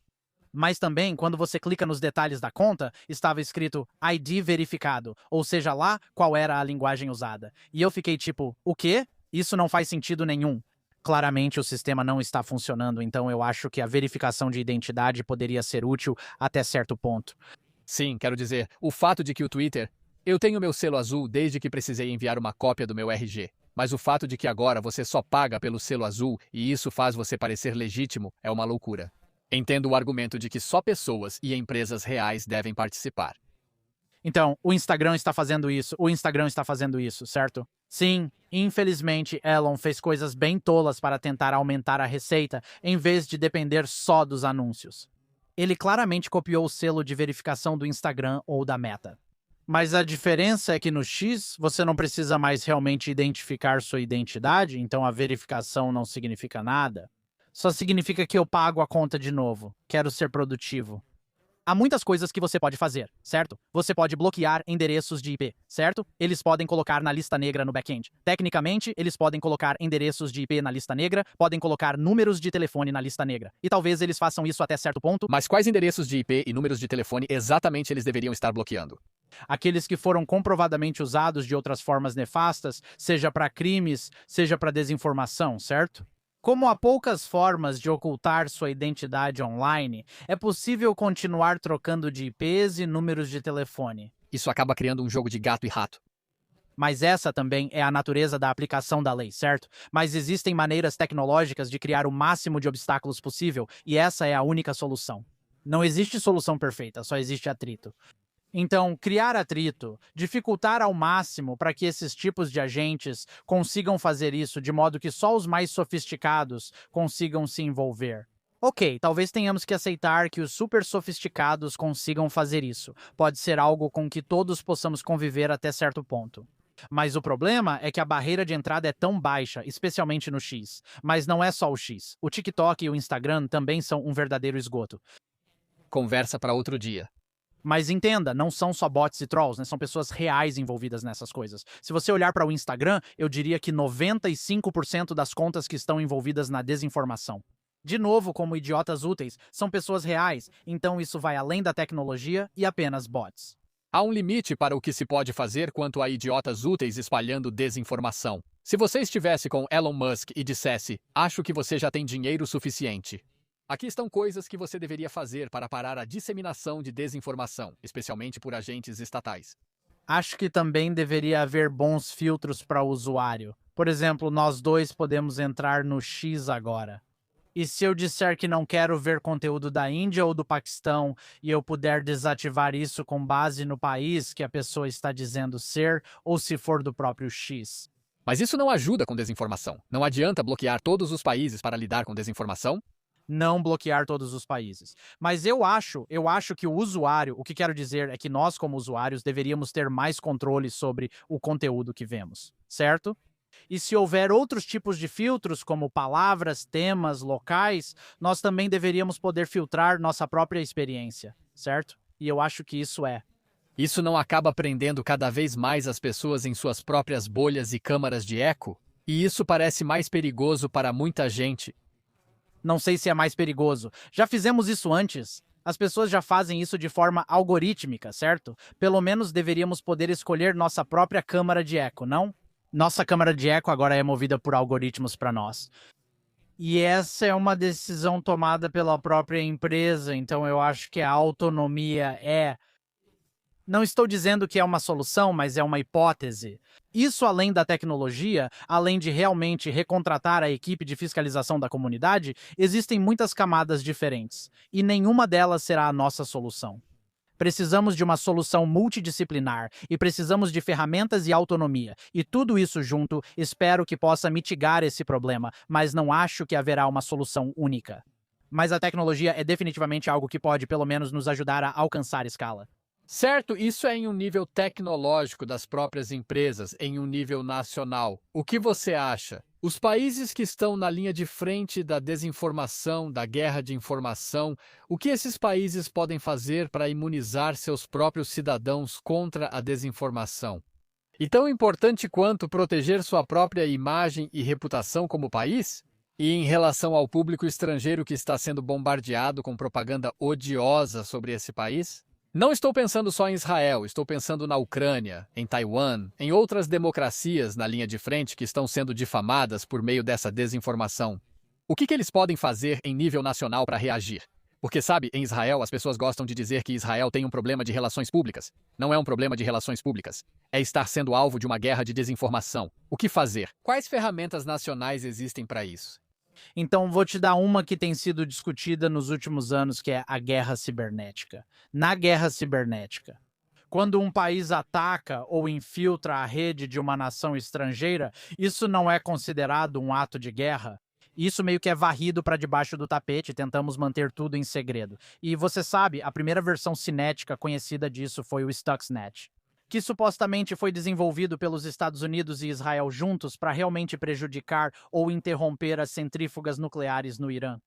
Mas também, quando você clica nos detalhes da conta, estava escrito ID verificado, ou seja lá qual era a linguagem usada. E eu fiquei tipo, o quê? Isso não faz sentido nenhum. Claramente o sistema não está funcionando, então eu acho que a verificação de identidade poderia ser útil até certo ponto. Sim, quero dizer, o fato de que o Twitter... Eu tenho meu selo azul desde que precisei enviar uma cópia do meu RG. Mas o fato de que agora você só paga pelo selo azul e isso faz você parecer legítimo é uma loucura. Entendo o argumento de que só pessoas e empresas reais devem participar. Então, o Instagram está fazendo isso, certo? Sim, infelizmente Elon fez coisas bem tolas para tentar aumentar a receita em vez de depender só dos anúncios. Ele claramente copiou o selo de verificação do Instagram ou da Meta. Mas a diferença é que no X você não precisa mais realmente identificar sua identidade, então a verificação não significa nada. Só significa que eu pago a conta de novo. Quero ser produtivo. Há muitas coisas que você pode fazer, certo? Você pode bloquear endereços de IP, certo? Eles podem colocar na lista negra no back-end. Tecnicamente, eles podem colocar endereços de IP na lista negra, podem colocar números de telefone na lista negra. E talvez eles façam isso até certo ponto. Mas quais endereços de IP e números de telefone exatamente eles deveriam estar bloqueando? Aqueles que foram comprovadamente usados de outras formas nefastas, seja para crimes, seja para desinformação, certo? Como há poucas formas de ocultar sua identidade online, é possível continuar trocando de IPs e números de telefone. Isso acaba criando um jogo de gato e rato. Mas essa também é a natureza da aplicação da lei, certo? Mas existem maneiras tecnológicas de criar o máximo de obstáculos possível, e essa é a única solução. Não existe solução perfeita, só existe atrito. Então, criar atrito, dificultar ao máximo para que esses tipos de agentes consigam fazer isso de modo que só os mais sofisticados consigam se envolver. Ok, talvez tenhamos que aceitar que os super sofisticados consigam fazer isso. Pode ser algo com que todos possamos conviver até certo ponto. Mas o problema é que a barreira de entrada é tão baixa, especialmente no X. Mas não é só o X. O TikTok e o Instagram também são um verdadeiro esgoto. Conversa para outro dia. Mas entenda, não são só bots e trolls, né? São pessoas reais envolvidas nessas coisas. Se você olhar para o Instagram, eu diria que 95% das contas que estão envolvidas na desinformação. De novo, como idiotas úteis, são pessoas reais, então isso vai além da tecnologia e apenas bots. Há um limite para o que se pode fazer quanto a idiotas úteis espalhando desinformação. Se você estivesse com Elon Musk e dissesse, acho que você já tem dinheiro suficiente. Aqui estão coisas que você deveria fazer para parar a disseminação de desinformação, especialmente por agentes estatais. Acho que também deveria haver bons filtros para o usuário. Por exemplo, nós dois podemos entrar no X agora. E se eu disser que não quero ver conteúdo da Índia ou do Paquistão e eu puder desativar isso com base no país que a pessoa está dizendo ser ou se for do próprio X? Mas isso não ajuda com desinformação. Não adianta bloquear todos os países para lidar com desinformação. Não bloquear todos os países. Mas eu acho que o usuário, o que quero dizer é que nós, como usuários, deveríamos ter mais controle sobre o conteúdo que vemos, certo? E se houver outros tipos de filtros, como palavras, temas, locais, nós também deveríamos poder filtrar nossa própria experiência, certo? E eu acho que isso é. Isso não acaba prendendo cada vez mais as pessoas em suas próprias bolhas e câmaras de eco? E isso parece mais perigoso para muita gente. Não sei se é mais perigoso. Já fizemos isso antes. As pessoas já fazem isso de forma algorítmica, certo? Pelo menos deveríamos poder escolher nossa própria câmara de eco, não? Nossa câmara de eco agora é movida por algoritmos para nós. E essa é uma decisão tomada pela própria empresa, então eu acho que a autonomia é. Não estou dizendo que é uma solução, mas é uma hipótese. Isso além da tecnologia, além de realmente recontratar a equipe de fiscalização da comunidade, existem muitas camadas diferentes, e nenhuma delas será a nossa solução. Precisamos de uma solução multidisciplinar e precisamos de ferramentas e autonomia. E tudo isso junto, espero que possa mitigar esse problema, mas não acho que haverá uma solução única. Mas a tecnologia é definitivamente algo que pode, pelo menos, nos ajudar a alcançar escala. Certo, isso é em um nível tecnológico das próprias empresas, em um nível nacional. O que você acha? Os países que estão na linha de frente da desinformação, da guerra de informação, o que esses países podem fazer para imunizar seus próprios cidadãos contra a desinformação? E tão importante quanto proteger sua própria imagem e reputação como país? E em relação ao público estrangeiro que está sendo bombardeado com propaganda odiosa sobre esse país? Não estou pensando só em Israel, estou pensando na Ucrânia, em Taiwan, em outras democracias na linha de frente que estão sendo difamadas por meio dessa desinformação. O que eles podem fazer em nível nacional para reagir? Porque, sabe, em Israel as pessoas gostam de dizer que Israel tem um problema de relações públicas. Não é um problema de relações públicas. É estar sendo alvo de uma guerra de desinformação. O que fazer? Quais ferramentas nacionais existem para isso? Então, vou te dar uma que tem sido discutida nos últimos anos, que é a guerra cibernética. Na guerra cibernética, quando um país ataca ou infiltra a rede de uma nação estrangeira, isso não é considerado um ato de guerra? Isso meio que é varrido para debaixo do tapete, tentamos manter tudo em segredo. E você sabe, a primeira versão cinética conhecida disso foi o Stuxnet, que supostamente foi desenvolvido pelos Estados Unidos e Israel juntos para realmente prejudicar ou interromper as centrífugas nucleares no Irã.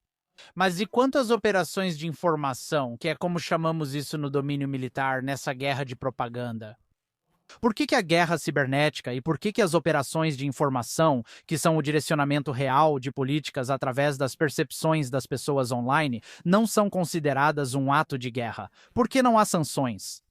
Mas e quanto às operações de informação, que é como chamamos isso no domínio militar, nessa guerra de propaganda? Por que a guerra cibernética e por que as operações de informação, que são o direcionamento real de políticas através das percepções das pessoas online, não são consideradas um ato de guerra? Por que não há sanções?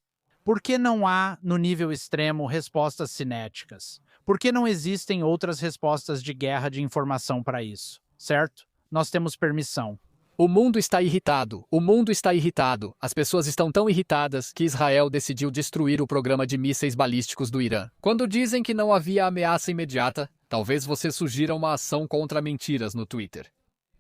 Por que não há, no nível extremo, respostas cinéticas? Por que não existem outras respostas de guerra de informação para isso? Certo? Nós temos permissão. O mundo está irritado. O mundo está irritado. As pessoas estão tão irritadas que Israel decidiu destruir o programa de mísseis balísticos do Irã. Quando dizem que não havia ameaça imediata, talvez você sugira uma ação contra mentiras no Twitter.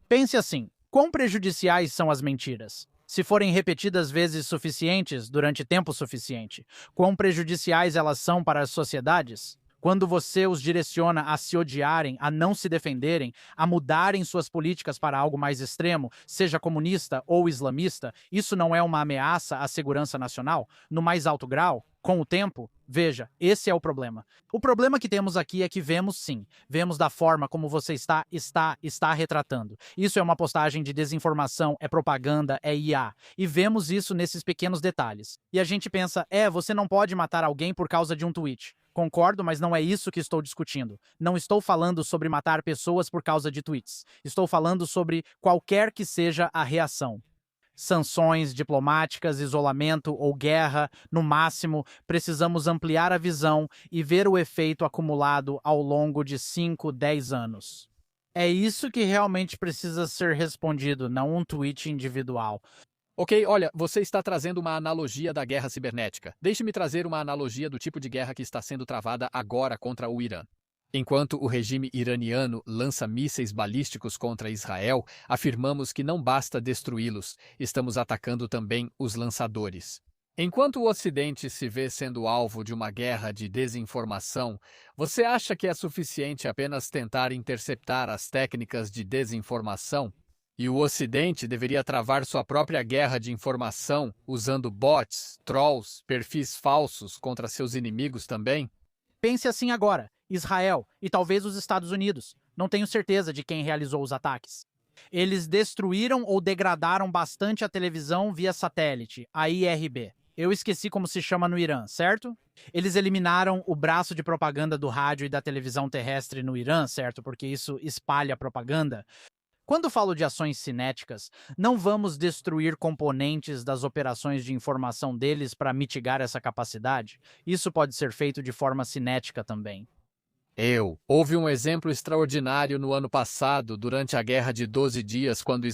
Pense assim: quão prejudiciais são as mentiras? Se forem repetidas vezes suficientes durante tempo suficiente, quão prejudiciais elas são para as sociedades? Quando você os direciona a se odiarem, a não se defenderem, a mudarem suas políticas para algo mais extremo, seja comunista ou islamista, isso não é uma ameaça à segurança nacional? No mais alto grau? Com o tempo? Veja, esse é o problema. O problema que temos aqui é que vemos sim, vemos da forma como você está retratando. Isso é uma postagem de desinformação, é propaganda, é IA. E vemos isso nesses pequenos detalhes. E a gente pensa, você não pode matar alguém por causa de um tweet. Concordo, mas não é isso que estou discutindo. Não estou falando sobre matar pessoas por causa de tweets. Estou falando sobre qualquer que seja a reação. Sanções diplomáticas, isolamento ou guerra, no máximo, precisamos ampliar a visão e ver o efeito acumulado ao longo de 5, 10 anos. É isso que realmente precisa ser respondido, não um tweet individual. Ok, olha, você está trazendo uma analogia da guerra cibernética. Deixe-me trazer uma analogia do tipo de guerra que está sendo travada agora contra o Irã. Enquanto o regime iraniano lança mísseis balísticos contra Israel, afirmamos que não basta destruí-los, estamos atacando também os lançadores. Enquanto o Ocidente se vê sendo alvo de uma guerra de desinformação, você acha que é suficiente apenas tentar interceptar as técnicas de desinformação? E o Ocidente deveria travar sua própria guerra de informação usando bots, trolls, perfis falsos contra seus inimigos também? Pense assim agora: Israel e talvez os Estados Unidos. Não tenho certeza de quem realizou os ataques. Eles destruíram ou degradaram bastante a televisão via satélite, a IRB. Eu esqueci como se chama no Irã, certo? Eles eliminaram o braço de propaganda do rádio e da televisão terrestre no Irã, certo? Porque isso espalha propaganda. Quando falo de ações cinéticas, não vamos destruir componentes das operações de informação deles para mitigar essa capacidade. Isso pode ser feito de forma cinética também. Houve um exemplo extraordinário no ano passado, durante a Guerra de 12 Dias, quando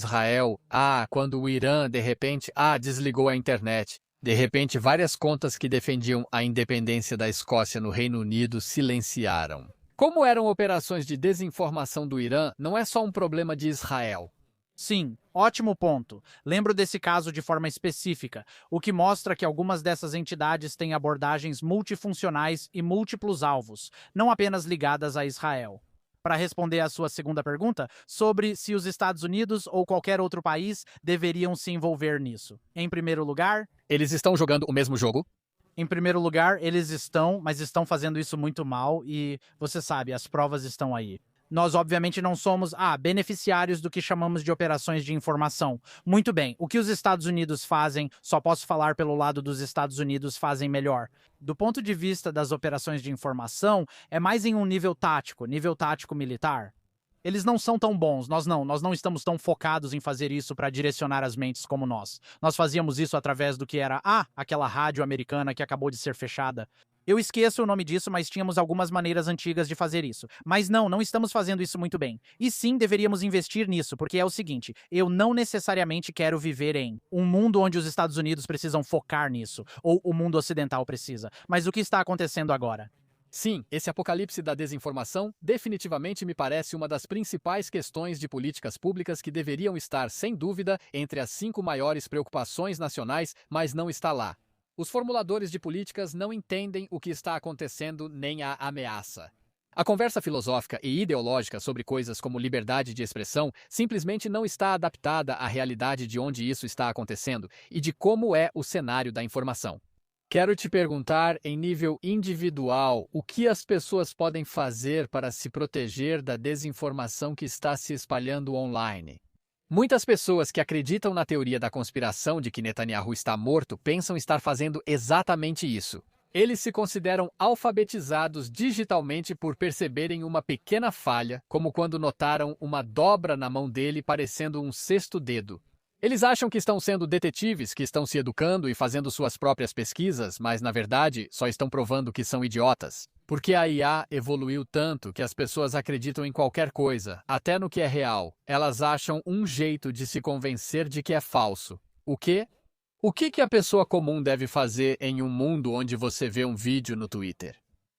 o Irã, de repente, desligou a internet. De repente, várias contas que defendiam a independência da Escócia no Reino Unido silenciaram. Como eram operações de desinformação do Irã, não é só um problema de Israel. Sim, ótimo ponto. Lembro desse caso de forma específica, o que mostra que algumas dessas entidades têm abordagens multifuncionais e múltiplos alvos, não apenas ligadas a Israel. Para responder à sua segunda pergunta, sobre se os Estados Unidos ou qualquer outro país deveriam se envolver nisso. Em primeiro lugar, Eles estão jogando o mesmo jogo? eles estão, mas estão fazendo isso muito mal e, você sabe, as provas estão aí. Nós, obviamente, não somos, beneficiários do que chamamos de operações de informação. Muito bem, o que os Estados Unidos fazem, só posso falar pelo lado dos Estados Unidos, fazem melhor. Do ponto de vista das operações de informação, é mais em um nível tático militar. Eles não são tão bons, nós não estamos tão focados em fazer isso para direcionar as mentes como nós. Nós fazíamos isso através do que era, aquela rádio americana que acabou de ser fechada. Eu esqueço o nome disso, mas tínhamos algumas maneiras antigas de fazer isso. Mas não estamos fazendo isso muito bem. E sim, deveríamos investir nisso, porque é o seguinte, eu não necessariamente quero viver em um mundo onde os Estados Unidos precisam focar nisso, ou o mundo ocidental precisa. Mas o que está acontecendo agora? Sim, esse apocalipse da desinformação definitivamente me parece uma das principais questões de políticas públicas que deveriam estar, sem dúvida, entre as 5 maiores preocupações nacionais, mas não está lá. Os formuladores de políticas não entendem o que está acontecendo nem a ameaça. A conversa filosófica e ideológica sobre coisas como liberdade de expressão simplesmente não está adaptada à realidade de onde isso está acontecendo e de como é o cenário da informação. Quero te perguntar, em nível individual, o que as pessoas podem fazer para se proteger da desinformação que está se espalhando online? Muitas pessoas que acreditam na teoria da conspiração de que Netanyahu está morto pensam estar fazendo exatamente isso. Eles se consideram alfabetizados digitalmente por perceberem uma pequena falha, como quando notaram uma dobra na mão dele parecendo um sexto dedo. Eles acham que estão sendo detetives, que estão se educando e fazendo suas próprias pesquisas, mas, na verdade, só estão provando que são idiotas. Porque a IA evoluiu tanto que as pessoas acreditam em qualquer coisa, até no que é real. Elas acham um jeito de se convencer de que é falso. O quê? O que a pessoa comum deve fazer em um mundo onde você vê um vídeo no Twitter?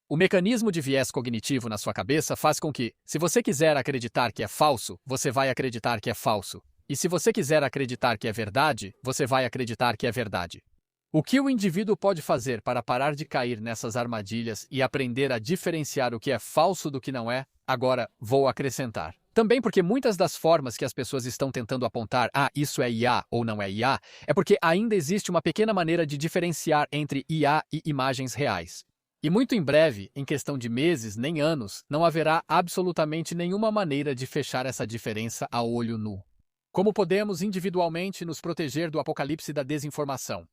O mecanismo de viés cognitivo na sua cabeça faz com que, se você quiser acreditar que é falso, você vai acreditar que é falso. E se você quiser acreditar que é verdade, você vai acreditar que é verdade. O que o indivíduo pode fazer para parar de cair nessas armadilhas e aprender a diferenciar o que é falso do que não é? Agora, vou acrescentar. Também porque muitas das formas que as pessoas estão tentando apontar, isso é IA ou não é IA, é porque ainda existe uma pequena maneira de diferenciar entre IA e imagens reais. E muito em breve, em questão de meses, nem anos, não haverá absolutamente nenhuma maneira de fechar essa diferença a olho nu. Como podemos individualmente nos proteger do apocalipse da desinformação?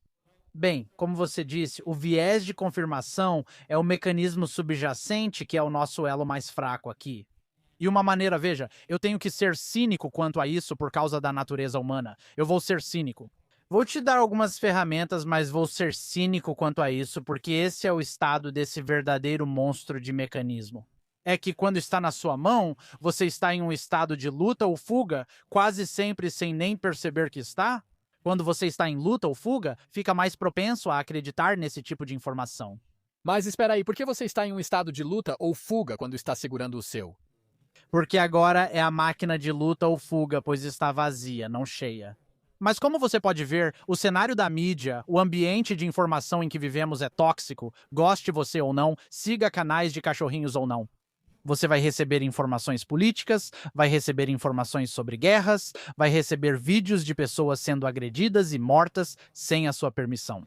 Bem, como você disse, o viés de confirmação é o mecanismo subjacente que é o nosso elo mais fraco aqui. E uma maneira, veja, eu tenho que ser cínico quanto a isso por causa da natureza humana. Eu vou ser cínico. Vou te dar algumas ferramentas, mas vou ser cínico quanto a isso, porque esse é o estado desse verdadeiro monstro de mecanismo. É que quando está na sua mão, você está em um estado de luta ou fuga, quase sempre sem nem perceber que está? Quando você está em luta ou fuga, fica mais propenso a acreditar nesse tipo de informação. Mas espera aí, por que você está em um estado de luta ou fuga quando está segurando o seu? Porque agora é a máquina de luta ou fuga, pois está vazia, não cheia. Mas como você pode ver, o cenário da mídia, o ambiente de informação em que vivemos é tóxico, goste você ou não, siga canais de cachorrinhos ou não. Você vai receber informações políticas, vai receber informações sobre guerras, vai receber vídeos de pessoas sendo agredidas e mortas sem a sua permissão.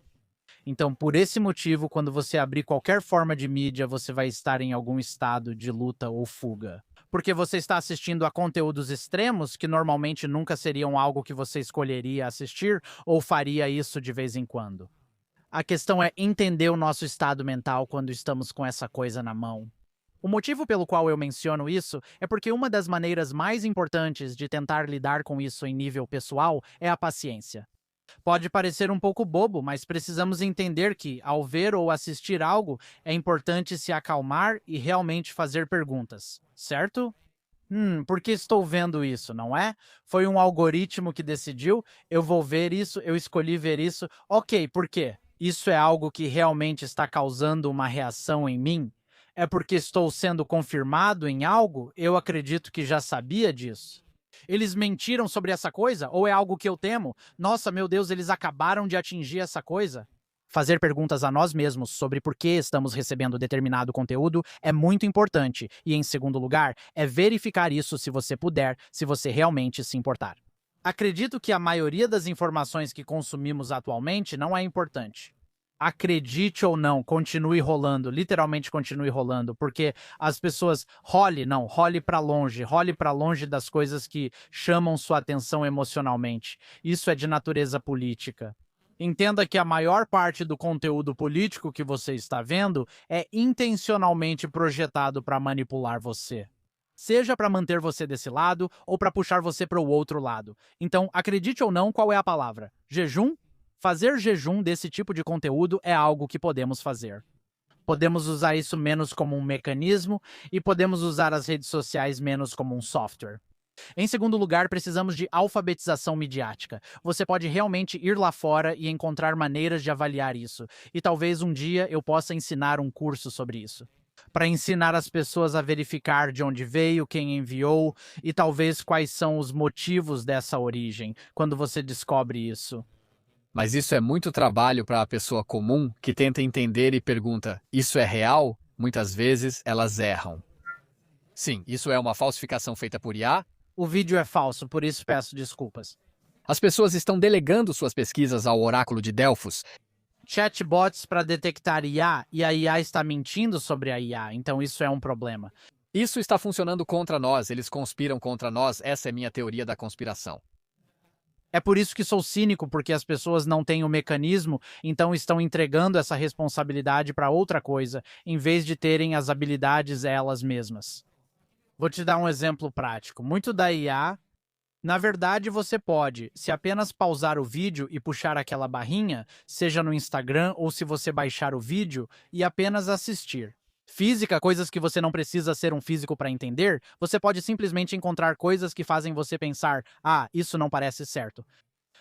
Então, por esse motivo, quando você abrir qualquer forma de mídia, você vai estar em algum estado de luta ou fuga. Porque você está assistindo a conteúdos extremos que normalmente nunca seriam algo que você escolheria assistir ou faria isso de vez em quando. A questão é entender o nosso estado mental quando estamos com essa coisa na mão. O motivo pelo qual eu menciono isso é porque uma das maneiras mais importantes de tentar lidar com isso em nível pessoal é a paciência. Pode parecer um pouco bobo, mas precisamos entender que, ao ver ou assistir algo, é importante se acalmar e realmente fazer perguntas, certo? Por que estou vendo isso, não é? Foi um algoritmo que decidiu, eu vou ver isso, eu escolhi ver isso. Ok, por quê? Isso é algo que realmente está causando uma reação em mim? É porque estou sendo confirmado em algo? Eu acredito que já sabia disso. Eles mentiram sobre essa coisa? Ou é algo que eu temo? Nossa, meu Deus, eles acabaram de atingir essa coisa? Fazer perguntas a nós mesmos sobre por que estamos recebendo determinado conteúdo é muito importante. E, em segundo lugar, é verificar isso se você puder, se você realmente se importar. Acredito que a maioria das informações que consumimos atualmente não é importante. Acredite ou não, continue rolando, literalmente continue rolando, porque as pessoas role para longe das coisas que chamam sua atenção emocionalmente. Isso é de natureza política. Entenda que a maior parte do conteúdo político que você está vendo é intencionalmente projetado para manipular você. Seja para manter você desse lado ou para puxar você para o outro lado. Então, acredite ou não, qual é a palavra? Jejum? Fazer jejum desse tipo de conteúdo é algo que podemos fazer. Podemos usar isso menos como um mecanismo e podemos usar as redes sociais menos como um software. Em segundo lugar, precisamos de alfabetização midiática. Você pode realmente ir lá fora e encontrar maneiras de avaliar isso. E talvez um dia eu possa ensinar um curso sobre isso. Para ensinar as pessoas a verificar de onde veio, quem enviou e talvez quais são os motivos dessa origem, quando você descobre isso. Mas isso é muito trabalho para a pessoa comum que tenta entender e pergunta: isso é real? Muitas vezes elas erram. Sim, isso é uma falsificação feita por IA. O vídeo é falso, por isso peço desculpas. As pessoas estão delegando suas pesquisas ao oráculo de Delfos. Chatbots para detectar IA e a IA está mentindo sobre a IA, então isso é um problema. Isso está funcionando contra nós, eles conspiram contra nós, essa é minha teoria da conspiração. É por isso que sou cínico, porque as pessoas não têm o mecanismo, então estão entregando essa responsabilidade para outra coisa, em vez de terem as habilidades elas mesmas. Vou te dar um exemplo prático. Muito da IA, na verdade, você pode, se apenas pausar o vídeo e puxar aquela barrinha, seja no Instagram ou se você baixar o vídeo e apenas assistir. Física, coisas que você não precisa ser um físico para entender, você pode simplesmente encontrar coisas que fazem você pensar: ah, isso não parece certo.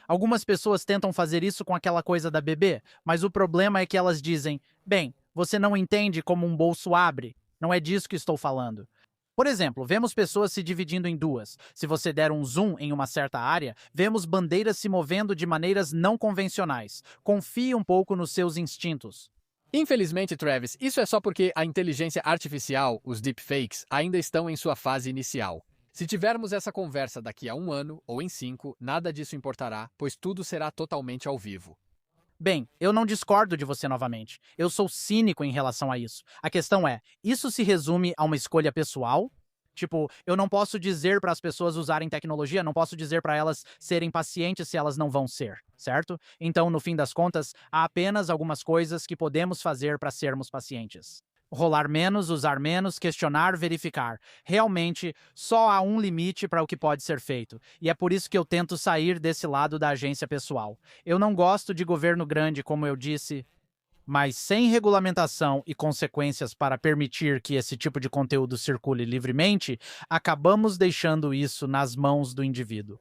Algumas pessoas tentam fazer isso com aquela coisa da bebê, mas o problema é que elas dizem: bem, você não entende como um bolso abre. Não é disso que estou falando. Por exemplo, vemos pessoas se dividindo em duas. Se você der um zoom em uma certa área, vemos bandeiras se movendo de maneiras não convencionais. Confie um pouco nos seus instintos. Infelizmente, Travis, isso é só porque a inteligência artificial, os deepfakes, ainda estão em sua fase inicial. Se tivermos essa conversa daqui a 1 ano ou em 5, nada disso importará, pois tudo será totalmente ao vivo. Bem, eu não discordo de você novamente. Eu sou cínico em relação a isso. A questão é, isso se resume a uma escolha pessoal? Tipo, eu não posso dizer para as pessoas usarem tecnologia, não posso dizer para elas serem pacientes se elas não vão ser, certo? Então, no fim das contas, há apenas algumas coisas que podemos fazer para sermos pacientes. Rolar menos, usar menos, questionar, verificar. Realmente, só há um limite para o que pode ser feito. E é por isso que eu tento sair desse lado da agência pessoal. Eu não gosto de governo grande, como eu disse, mas sem regulamentação e consequências para permitir que esse tipo de conteúdo circule livremente, acabamos deixando isso nas mãos do indivíduo.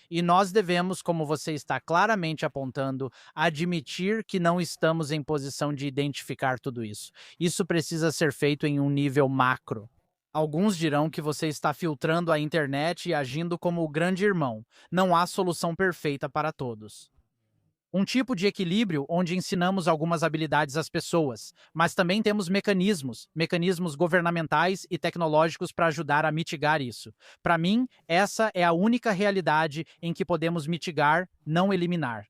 E nós devemos, como você está claramente apontando, admitir que não estamos em posição de identificar tudo isso. Isso precisa ser feito em um nível macro. Alguns dirão que você está filtrando a internet e agindo como o grande irmão. Não há solução perfeita para todos. Um tipo de equilíbrio onde ensinamos algumas habilidades às pessoas, mas também temos mecanismos governamentais e tecnológicos para ajudar a mitigar isso. Para mim, essa é a única realidade em que podemos mitigar, não eliminar.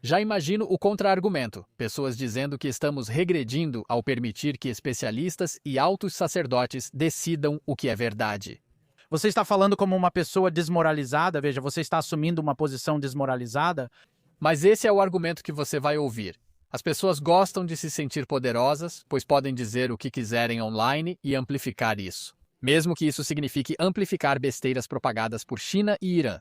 Já imagino o contra-argumento, pessoas dizendo que estamos regredindo ao permitir que especialistas e altos sacerdotes decidam o que é verdade. Você está falando como uma pessoa desmoralizada, veja, você está assumindo uma posição desmoralizada. Mas esse é o argumento que você vai ouvir. As pessoas gostam de se sentir poderosas, pois podem dizer o que quiserem online e amplificar isso. Mesmo que isso signifique amplificar besteiras propagadas por China e Irã.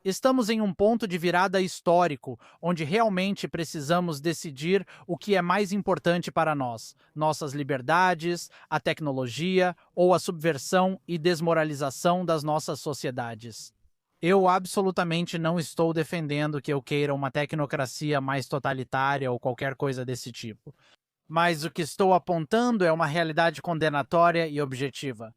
Estamos em um ponto de virada histórico, onde realmente precisamos decidir o que é mais importante para nós: nossas liberdades, a tecnologia ou a subversão e desmoralização das nossas sociedades. Eu absolutamente não estou defendendo que eu queira uma tecnocracia mais totalitária ou qualquer coisa desse tipo. Mas o que estou apontando é uma realidade condenatória e objetiva.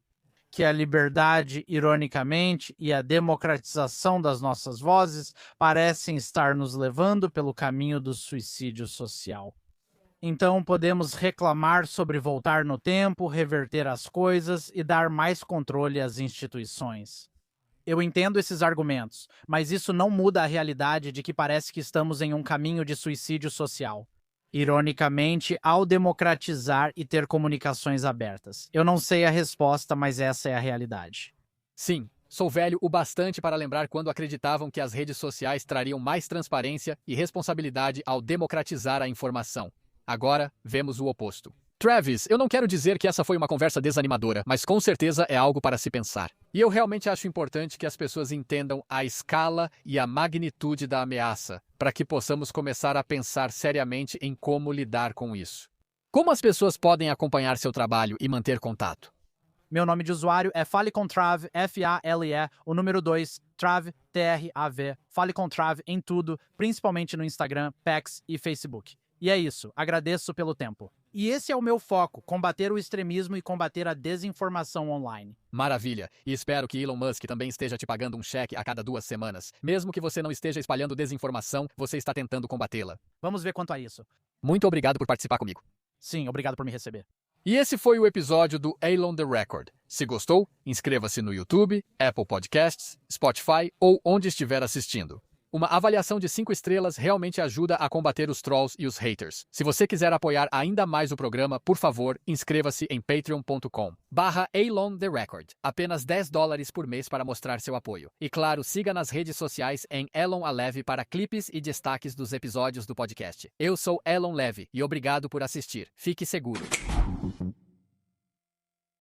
Que a liberdade, ironicamente, e a democratização das nossas vozes parecem estar nos levando pelo caminho do suicídio social. Então podemos reclamar sobre voltar no tempo, reverter as coisas e dar mais controle às instituições. Eu entendo esses argumentos, mas isso não muda a realidade de que parece que estamos em um caminho de suicídio social. Ironicamente, ao democratizar e ter comunicações abertas. Eu não sei a resposta, mas essa é a realidade. Sim, sou velho o bastante para lembrar quando acreditavam que as redes sociais trariam mais transparência e responsabilidade ao democratizar a informação. Agora, vemos o oposto. Travis, eu não quero dizer que essa foi uma conversa desanimadora, mas com certeza é algo para se pensar. E eu realmente acho importante que as pessoas entendam a escala e a magnitude da ameaça, para que possamos começar a pensar seriamente em como lidar com isso. Como as pessoas podem acompanhar seu trabalho e manter contato? Meu nome de usuário é FaleConTrav, F-A-L-E, o número 2, Trav, T-R-A-V. FaleConTrav em tudo, principalmente no Instagram, Pax e Facebook. E é isso, agradeço pelo tempo. E esse é o meu foco, combater o extremismo e combater a desinformação online. Maravilha, e espero que Elon Musk também esteja te pagando um cheque a cada 2 semanas. Mesmo que você não esteja espalhando desinformação, você está tentando combatê-la. Vamos ver quanto a isso. Muito obrigado por participar comigo. Sim, obrigado por me receber. E esse foi o episódio do Elon the Record. Se gostou, inscreva-se no YouTube, Apple Podcasts, Spotify ou onde estiver assistindo. Uma avaliação de 5 estrelas realmente ajuda a combater os trolls e os haters. Se você quiser apoiar ainda mais o programa, por favor, inscreva-se em patreon.com/Elon the Record. Apenas $10 por mês para mostrar seu apoio. E claro, siga nas redes sociais em Elon Aleve para clipes e destaques dos episódios do podcast. Eu sou Elon Leve e obrigado por assistir. Fique seguro.